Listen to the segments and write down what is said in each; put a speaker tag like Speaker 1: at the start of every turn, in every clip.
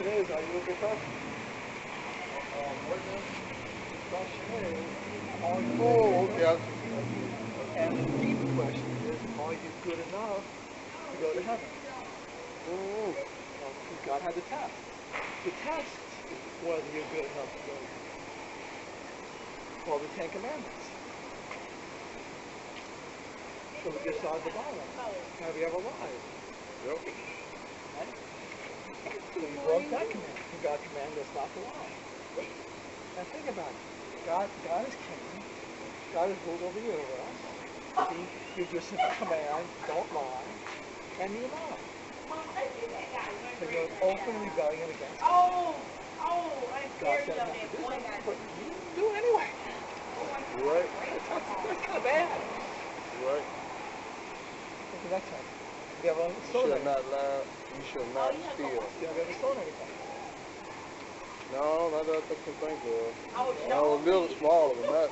Speaker 1: question is, are you a good person? The question is, are you?
Speaker 2: Oh, okay.
Speaker 1: And the deeper question is, are you good enough to go to heaven?
Speaker 2: Mm-hmm.
Speaker 1: Because God had the test. The test whether you're good enough to go to heaven. Called the Ten Commandments. So we decide the bottom. Have you ever lied?
Speaker 2: Yep.
Speaker 1: Right? So you broke that commandment. And God commanded us not to lie. Now think about it. God is king. God is ruled over the universe. He gives you a simple command, don't lie, and you lie. So you're in open rebellion against God. God said not to do something, but you do it anyway.
Speaker 2: Right.
Speaker 1: That's kind of bad.
Speaker 2: Right.
Speaker 1: What's the next one? You ever
Speaker 2: You
Speaker 1: stolen
Speaker 2: shall
Speaker 1: anything?
Speaker 2: not lie. You shall not steal.
Speaker 1: You ever stolen anything?
Speaker 2: No, not that I can think of. I was a little smaller than that.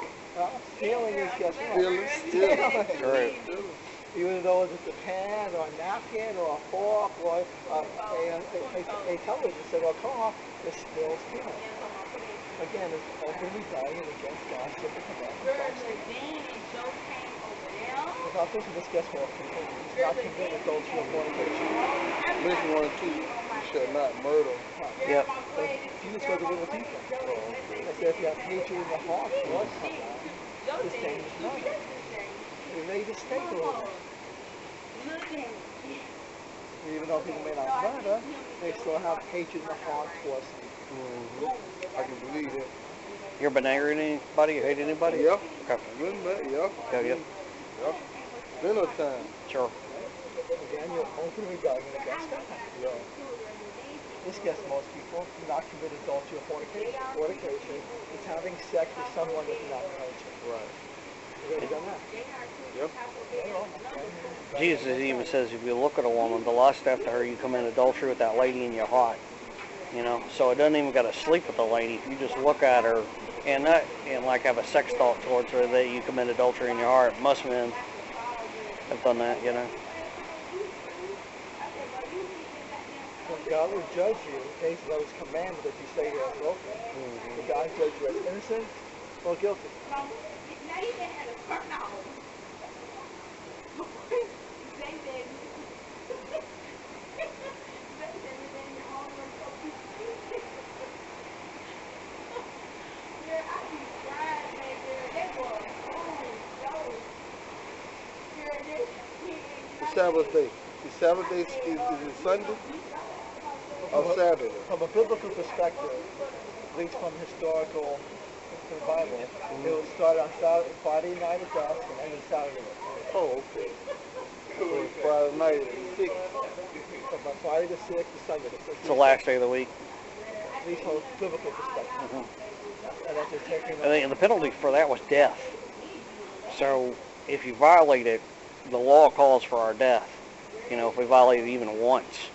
Speaker 1: Stealing is guess what?
Speaker 2: Stealing.
Speaker 3: Right.
Speaker 1: Even though it's a pen or a napkin or a fork or a television set or a car, it's still stealing. Again, it's open rebellion against God's simple commandments. Now think of this, guess what? It's not commit adultery or fornication.
Speaker 2: Listen, 1 and 2. You shall not murder.
Speaker 3: Yep.
Speaker 1: Jesus was a little people. It says if you have hatred in the heart towards someone, the same is murder. We made a mistake a little bit. Even though people may not murder, they still have hatred in the heart towards someone.
Speaker 2: I can believe it.
Speaker 3: You ever been angry at anybody? You hate anybody?
Speaker 2: Yep.
Speaker 3: Okay.
Speaker 2: Yep.
Speaker 3: Yeah, yep.
Speaker 2: Yep. Plenty of time.
Speaker 3: Sure.
Speaker 1: Again, you're open rebellion against God.
Speaker 2: Yeah.
Speaker 1: This gets most people do not commit adultery or fornication. Fornication is having sex with someone that's not married to.
Speaker 2: Right.
Speaker 1: You ever done that?
Speaker 2: Yep.
Speaker 3: Jesus even says if you look at a woman to lust after her, you commit adultery with that lady in your heart. You know, so it doesn't even got to sleep with the lady. If you just look at her and like have a sex thought towards her, that you commit adultery in your heart. Most men have done that, you know.
Speaker 1: When God will judge you in cases that was commanded that you say you are broken, will God judge you as innocent or guilty?
Speaker 2: The Sabbath day. The Sabbath day is it Sunday or Saturday?
Speaker 1: From a biblical perspective, at least from historical, from the Bible, it will start on Friday night at dusk and end on Saturday.
Speaker 2: Oh, okay. So it's Friday night at 6.
Speaker 1: From Friday the 6th to Sunday the 6th.
Speaker 3: It's the last day of the week.
Speaker 1: At least from a biblical perspective. And that's just taking
Speaker 3: And the penalty for that was death. So if you violate it, the law calls for our death. You know, if we violate it even once.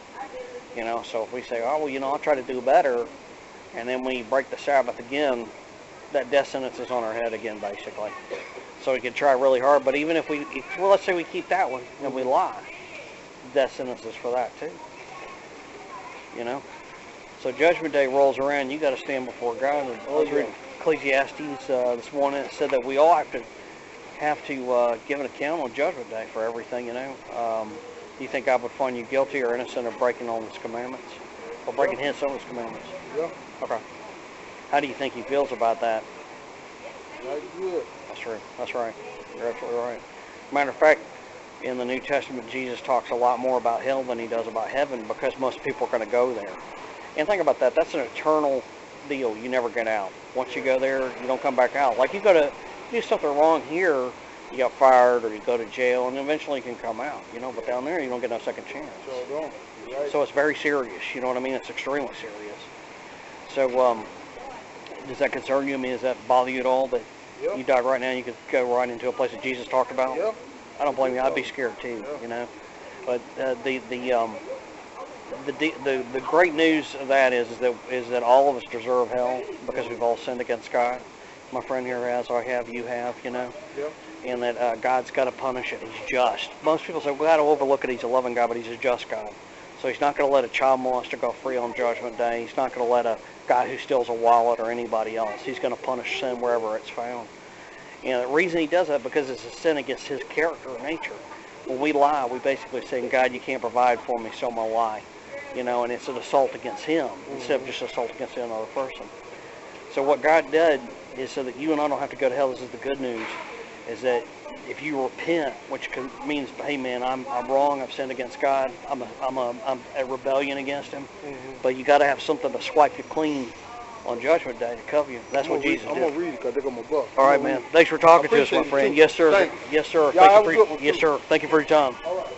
Speaker 3: You know, so if we say, oh, well, you know, I'll try to do better, and then we break the Sabbath again, that death sentence is on our head again, basically. So we can try really hard, but even if well, let's say we keep that one and we lie, death sentence is for that too. You know? So Judgment Day rolls around, you got to stand before God. And I was reading Ecclesiastes this morning. It said that we all have to give an account on Judgment Day for everything. You know, do you think God would find you guilty or innocent of breaking all His commandments, or breaking some of His commandments?
Speaker 2: Yeah.
Speaker 3: Okay. How do you think He feels about that?
Speaker 2: Not good.
Speaker 3: That's true. That's right. You're absolutely right. Matter of fact, in the New Testament, Jesus talks a lot more about hell than He does about heaven because most people are going to go there. And think about that. That's an eternal deal. You never get out. Once you go there, you don't come back out. Like you do something wrong here, you got fired or you go to jail, and eventually you can come out. You know, but down there you don't get no second chance.
Speaker 2: So don't. Right.
Speaker 3: So it's very serious. You know what I mean? It's extremely serious. So does that concern you? I mean, does that bother you at all that you died right now? You could go right into a place that Jesus talked about.
Speaker 2: Yep.
Speaker 3: I don't blame you. I'd be scared too. You know, but the great news of that is that all of us deserve hell because we've all sinned against God. My friend here has, I have, you have, you know.
Speaker 2: Yep.
Speaker 3: And that God's got to punish it. He's just. Most people say, we got to overlook it. He's a loving God, but He's a just God. So he's not going to let a child molester go free on Judgment Day. He's not going to let a guy who steals a wallet or anybody else. He's going to punish sin wherever it's found. The reason he does that because it's a sin against his character or nature. When we lie, we basically say, God, you can't provide for me, so I'm going to lie. And it's an assault against him instead of just an assault against another person. So what God did is so that you and I don't have to go to hell. This is the good news, is that if you repent, which means, hey man, I'm wrong, I've sinned against God, I'm a rebellion against Him, but you got to have something to swipe you clean on Judgment Day to cover you. That's what Jesus did.
Speaker 2: I'm gonna read it because they're gonna bust.
Speaker 3: All right, man. Thanks for talking to us, my friend. Yes, sir. Yes, sir. Thank you for your time.
Speaker 2: All right.